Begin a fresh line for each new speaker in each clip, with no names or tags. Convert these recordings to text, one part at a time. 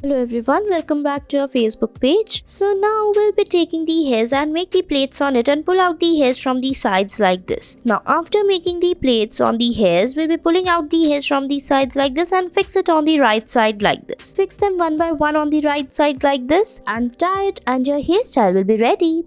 Hello everyone, welcome back to our Facebook page. So now we'll be taking the hairs and make the plaits on it and pull out the hairs from the sides like this. Now after making the plaits on the hairs, we'll be pulling out the hairs from the sides like this and fix it on the right side like this. Fix them one by one on the right side like this and tie it and your hairstyle will be ready.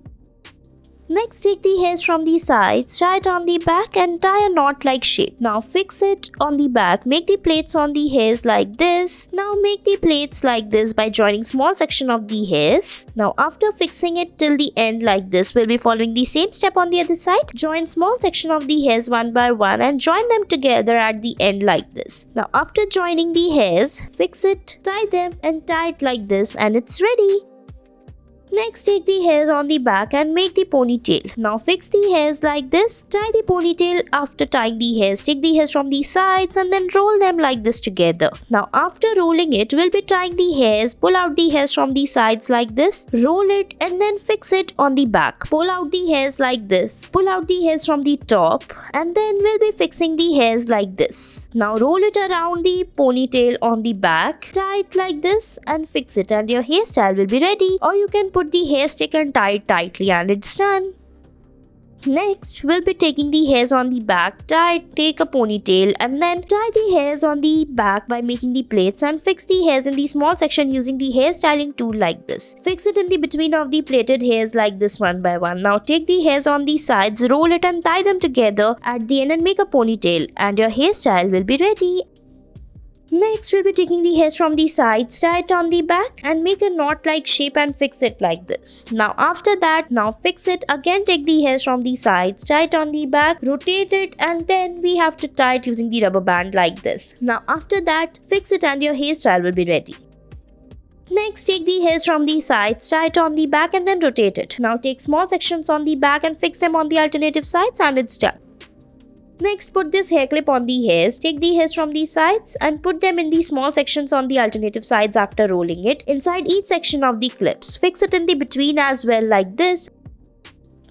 Next, take the hairs from the sides, tie it on the back and tie a knot-like shape. Now fix it on the back, make the plaits on the hairs like this. Now make the plaits like this by joining small section of the hairs. Now after fixing it till the end like this, we'll be following the same step on the other side. Join small section of the hairs one by one and join them together at the end like this. Now after joining the hairs, fix it, tie them and tie it like this and it's ready. Next, take the hairs on the back and make the ponytail. Now fix the hairs like this. Tie the ponytail after tying the hairs. Take the hairs from the sides and then roll them like this together. Now after rolling it, we'll be tying the hairs. Pull out the hairs from the sides like this. Roll it and then fix it on the back. Pull out the hairs like this. Pull out the hairs from the top and then we'll be fixing the hairs like this. Now roll it around the ponytail on the back. Tie it like this and fix it and your hairstyle will be ready. Or you can put the hair stick and tie it tightly and it's done. Next, we'll be taking the hairs on the back, take a ponytail and then tie the hairs on the back by making the plaits and fix the hairs in the small section using the hairstyling tool like this. Fix it in the between of the plaited hairs like this one by one. Now take the hairs on the sides, roll it and tie them together at the end and make a ponytail and your hairstyle will be ready. Next, we'll be taking the hairs from the sides, tie it on the back and make a knot-like shape and fix it like this. Now after that, now fix it. Again take the hairs from the sides, tie it on the back, rotate it and then we have to tie it using the rubber band like this. Now after that, fix it and your hairstyle will be ready. Next, take the hairs from the sides, tie it on the back and then rotate it. Now take small sections on the back and fix them on the alternative sides and it's done. Next, put this hair clip on the hairs. Take the hairs from the sides and put them in the small sections on the alternative sides after rolling it inside each section of the clips. Fix it in the between as well like this.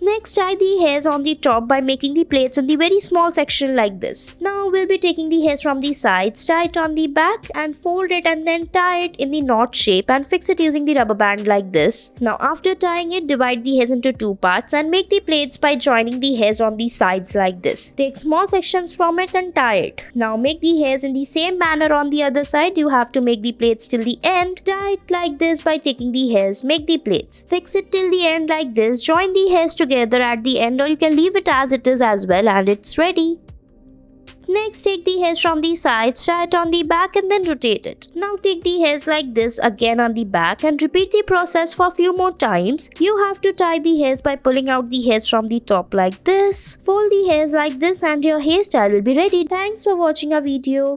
Next, tie the hairs on the top by making the plaits in the very small section like this. Now we'll be taking the hairs from the sides, tie it on the back and fold it and then tie it in the knot shape and fix it using the rubber band like this. Now after tying it, divide the hairs into two parts and make the plaits by joining the hairs on the sides like this. Take small sections from it and tie it. Now make the hairs in the same manner on the other side. You have to make the plaits till the end. Tie it like this by taking the hairs, make the plaits. Fix it till the end like this. Join the hairs together at the end or you can leave it as it is as well and it's ready. Next, take the hairs from the sides, tie it on the back and then rotate it. Now take the hairs like this again on the back and repeat the process for a few more times. You have to tie the hairs by pulling out the hairs from the top like this. Fold the hairs like this and your hairstyle will be ready. Thanks for watching our video.